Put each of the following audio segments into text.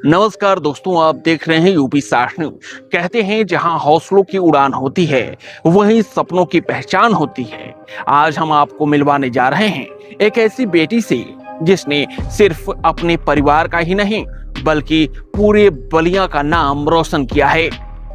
नमस्कार दोस्तों, आप देख रहे हैं यूपी 60 न्यूज। कहते हैं जहां हौसलों की उड़ान होती है वहीं सपनों की पहचान होती है। आज हम आपको मिलवाने जा रहे हैं एक ऐसी बेटी से जिसने सिर्फ अपने परिवार का ही नहीं बल्कि पूरे बलिया का नाम रोशन किया है।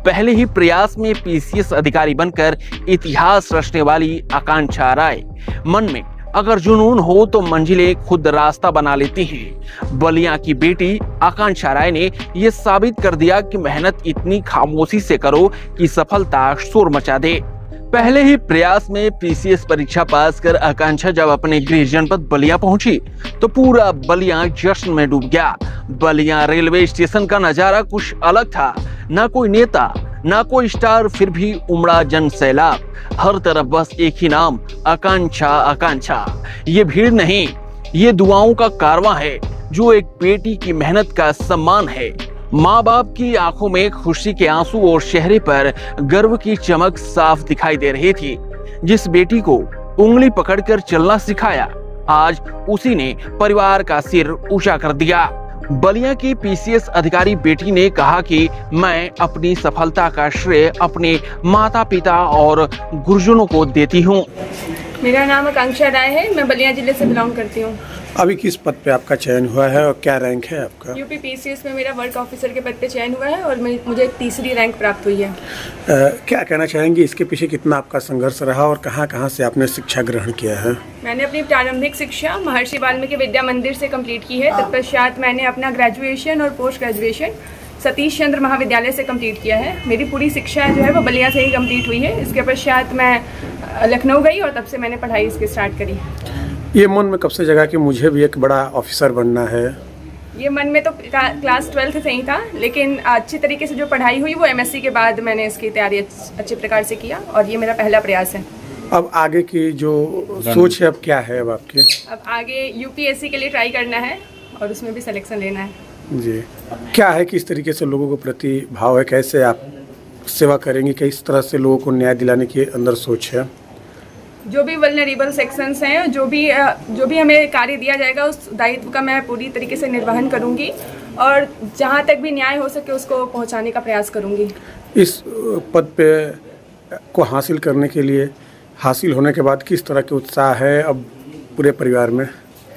पहले ही प्रयास में पीसीएस अधिकारी बनकर इतिहास रचने वाली आकांक्षा राय। मन में अगर जुनून हो तो मंजिलें खुद रास्ता बना लेती हैं। बलिया की बेटी आकांक्षा राय ने यह साबित कर दिया कि मेहनत इतनी खामोशी से करो कि सफलता शोर मचा दे। पहले ही प्रयास में पीसीएस परीक्षा पास कर आकांक्षा जब अपने गृह जनपद बलिया पहुंची तो पूरा बलिया जश्न में डूब गया। बलिया रेलवे स्टेशन का नजारा कुछ अलग था। ना कोई नेता, ना कोई स्टार, फिर भी उमड़ा जन सैलाब। हर तरफ बस एक ही नाम, आकांक्षा आकांक्षा। ये भीड़ नहीं, ये दुआओं का कारवां है जो एक बेटी की मेहनत का सम्मान है। माँ बाप की आंखों में खुशी के आंसू और चेहरे पर गर्व की चमक साफ दिखाई दे रही थी। जिस बेटी को उंगली पकड़कर चलना सिखाया, आज उसी ने परिवार का सिर ऊंचा कर दिया। बलिया की पीसीएस अधिकारी बेटी ने कहा कि मैं अपनी सफलता का श्रेय अपने माता पिता और गुरुजनों को देती हूँ। मेरा नाम आकांक्षा राय है। मैं बलिया जिले से बिलोंग करती हूँ। अभी किस पद पे आपका चयन हुआ है और क्या रैंक है आपका? यूपी पीसीएस में मेरा वर्क ऑफिसर के पद पे चयन हुआ है और मुझे तीसरी रैंक प्राप्त हुई है। क्या कहना चाहेंगे, इसके पीछे कितना आपका संघर्ष रहा और कहाँ से आपने शिक्षा ग्रहण किया है? मैंने अपनी प्रारंभिक शिक्षा महर्षि वाल्मीकि विद्या मंदिर से कंप्लीट की है। तत्पश्चात मैंने अपना ग्रेजुएशन और पोस्ट ग्रेजुएशन सतीश चंद्र महाविद्यालय से कंप्लीट किया है। मेरी पूरी शिक्षा जो है वो बलिया से ही कंप्लीट हुई है। इसके पश्चात मैं लखनऊ गई और तब से मैंने पढ़ाई इसकी स्टार्ट करी। ये मन में कब से जगा कि मुझे भी एक बड़ा ऑफिसर बनना है? ये मन में तो क्लास 12 से ही था, लेकिन अच्छी तरीके से जो पढ़ाई हुई वो एमएससी के बाद मैंने इसकी तैयारी अच्छे प्रकार से किया और ये मेरा पहला प्रयास है। अब आगे की जो सोच है अब क्या है अब आपकी? अब आगे यूपीएससी के लिए ट्राई करना है और उसमें भी सिलेक्शन लेना है। जी, क्या है, किस तरीके से लोगों को प्रति भाव है, कैसे आप सेवा करेंगे, किस तरह से लोगों को न्याय दिलाने की अंदर सोच है? जो भी वल्नरेबल सेक्शंस हैं, जो भी हमें कार्य दिया जाएगा उस दायित्व का मैं पूरी तरीके से निर्वहन करूंगी और जहां तक भी न्याय हो सके उसको पहुंचाने का प्रयास करूंगी। इस पद पे को हासिल करने के लिए, हासिल होने के बाद किस तरह के उत्साह है अब पूरे परिवार में?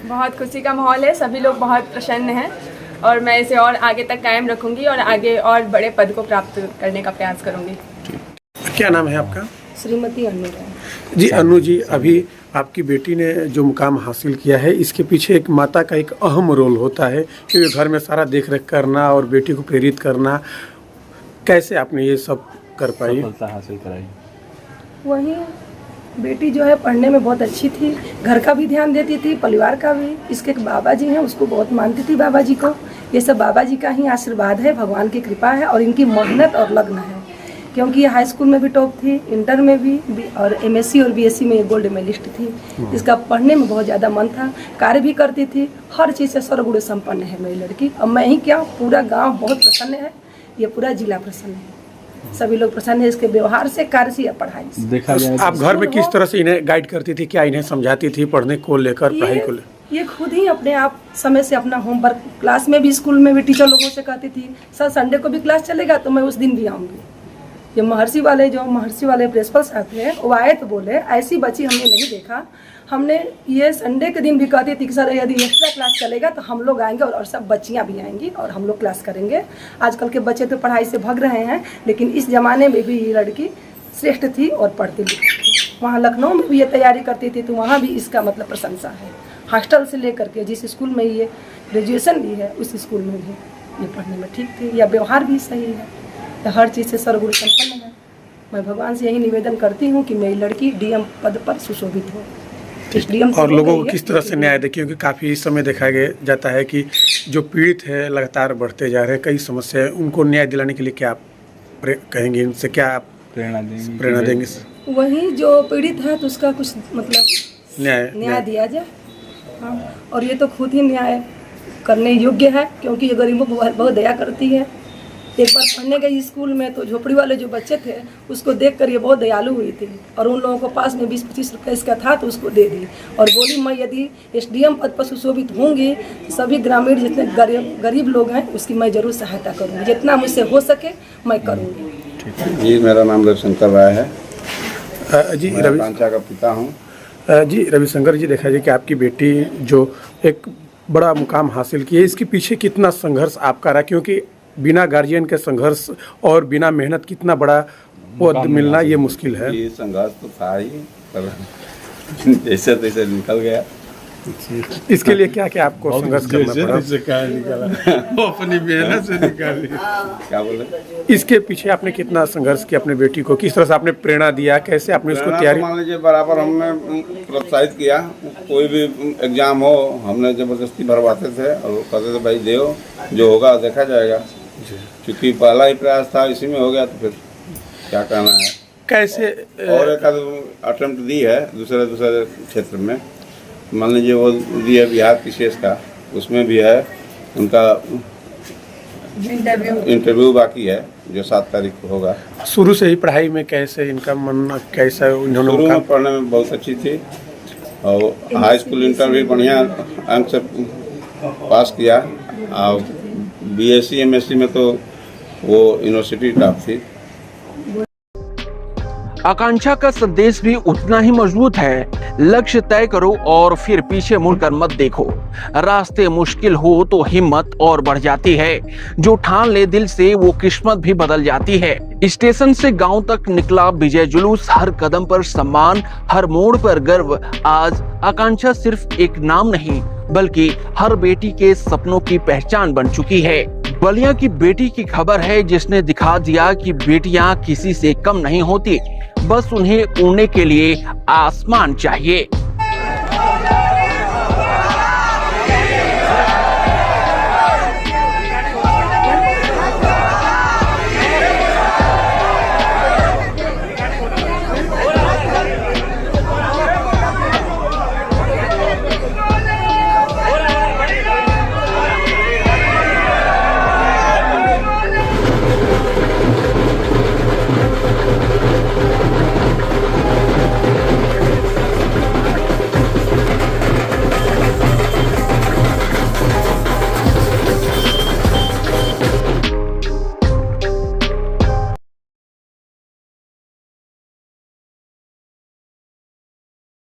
बहुत खुशी का माहौल है, सभी लोग बहुत प्रसन्न हैं और मैं इसे और आगे तक कायम रखूंगी और आगे और बड़े पद को प्राप्त करने का प्रयास करूंगी। क्या नाम है आपका? श्रीमती अनु जी। अनु जी, अभी आपकी बेटी ने जो मुकाम हासिल किया है इसके पीछे एक माता का एक अहम रोल होता है क्योंकि घर में सारा देख रेख करना और बेटी को प्रेरित करना। कैसे आपने ये सब कर पाई, सफलता हासिल कराई? वही बेटी जो है पढ़ने में बहुत अच्छी थी, घर का भी ध्यान देती थी, परिवार का भी। इसके एक बाबा जी हैं, उसको बहुत मानती थी बाबा जी को। ये सब बाबा जी का ही आशीर्वाद है, भगवान की कृपा है और इनकी मेहनत और लगन है, क्योंकि ये हाई स्कूल में भी टॉप थी, इंटर में भी और एमएससी और बीएससी में ये गोल्ड मेडलिस्ट थी। इसका पढ़ने में बहुत ज़्यादा मन था, कार्य भी करती थी, हर चीज़ से सर्वगुण संपन्न है मेरी लड़की। अब मैं ही क्या, पूरा गांव बहुत प्रसन्न है, ये पूरा जिला प्रसन्न है, सभी लोग प्रसन्न है इसके व्यवहार से, कार्य से या पढ़ाई से। देखा जाए आप घर में किस तरह से इन्हें गाइड करती थी, क्या इन्हें समझाती थी पढ़ने को लेकर, पढ़ाई को लेकर? ये खुद ही अपने आप समय से अपना होमवर्क, क्लास में भी स्कूल में भी टीचर लोगों से कहती थी सर संडे को भी क्लास चलेगा तो मैं उस दिन भी आऊँगी। ये महर्षि वाले प्रिंसिपल साहब थे, वो आए तो बोले ऐसी बच्ची हमने नहीं देखा। हमने ये संडे के दिन भी कहती थी कि सर यदि एक्स्ट्रा क्लास चलेगा तो हम लोग आएंगे और सब बच्चियां भी आएंगी और हम लोग क्लास करेंगे। आजकल के बच्चे तो पढ़ाई से भाग रहे हैं, लेकिन इस ज़माने में भी ये लड़की श्रेष्ठ थी और पढ़ती लिखती थी। वहाँ लखनऊ में भी ये तैयारी करती थी तो वहाँ भी इसका मतलब प्रशंसा है। हॉस्टल से लेकर के जिस स्कूल में ये ग्रेजुएशन भी है उस स्कूल में भी ये पढ़ने में ठीक थी, या व्यवहार भी सही है, हर चीज़ से सर्वगुण संपन्न है। मैं भगवान से यही निवेदन करती हूँ कि मेरी लड़की डीएम पद पर सुशोभित हो। और लोगों को किस तरह से न्याय दे, क्योंकि काफ़ी समय देखा जाता है कि जो पीड़ित है लगातार बढ़ते जा रहे हैं, कई समस्याएं, उनको न्याय दिलाने के लिए क्या आप कहेंगे, इनसे क्या आप प्रेरणा देंगे? वही जो पीड़ित है तो उसका कुछ मतलब न्याय दिया जाए। हाँ, और ये तो खुद ही न्याय करने योग्य है क्योंकि ये गरीबों को बहुत दया करती है। एक बार पढ़ने गई स्कूल में तो झोपड़ी वाले जो बच्चे थे उसको देख कर ये बहुत दयालु हुई थी और उन लोगों को पास में 20-25 रुपये इसका था तो उसको दे दी और बोली मैं यदि SDM पद पर सुशोभित होंगी तो सभी ग्रामीण जितने गरीब लोग हैं उसकी मैं जरूर सहायता करूँगी, जितना मुझसे हो सके मैं करूँगी। जी मेरा नाम रविशंकर राय है। जी मैं आकांक्षा का पिता हूँ। जी रविशंकर जी, देखा जाए कि आपकी बेटी जो एक बड़ा मुकाम हासिल की है, इसके पीछे कितना संघर्ष आपका रहा, क्योंकि बिना गार्जियन के संघर्ष और बिना मेहनत कितना बड़ा पद मिलना ये मुश्किल है। ये संघर्ष तो था ही, पर जैसे तैसे निकल गया। इसके लिए क्या क्या आपको संघर्ष करना पड़ा? वो अपनी मेहनत से निकाली। क्या बोले? इसके पीछे आपने कितना संघर्ष किया अपने बेटी को, किस तरह से आपने प्रेरणा दिया, कैसे आपने उसको प्रेरणा तैयारी? तो मान लीजिए बराबर हमने प्रोत्साहित किया। कोई भी एग्जाम हो हमने जबरदस्ती भरवाते थे और कहते थे भाई देओ, जो होगा देखा जाएगा। क्योंकि पहला ही प्रयास था, इसी में हो गया तो फिर क्या कहना है। कैसे और एक अटेम्प्ट दी है दूसरे क्षेत्र में, मान लीजिए वो दी है बिहार PCS का, उसमें भी है उनका इंटरव्यू बाकी है जो 7 तारीख को होगा। शुरू से ही पढ़ाई में कैसे इनका मन, कैसा इन्होंने शुरू मुकाम? में पढ़ने में बहुत अच्छी थी और हाई स्कूल इंटर भी बढ़िया अंक से पास किया और BSc MSc में तो वो यूनिवर्सिटी टॉप थी। आकांक्षा का संदेश भी उतना ही मजबूत है। लक्ष्य तय करो और फिर पीछे मुड़कर मत देखो। रास्ते मुश्किल हो तो हिम्मत और बढ़ जाती है। जो ठान ले दिल से वो किस्मत भी बदल जाती है। स्टेशन से गांव तक निकला विजय जुलूस, हर कदम पर सम्मान, हर मोड़ पर गर्व। आज आकांक्षा सिर्फ एक नाम नहीं बल्कि हर बेटी के सपनों की पहचान बन चुकी है। बलिया की बेटी की खबर है जिसने दिखा दिया कि बेटियां किसी से कम नहीं होती, बस उन्हें उड़ने के लिए आसमान चाहिए।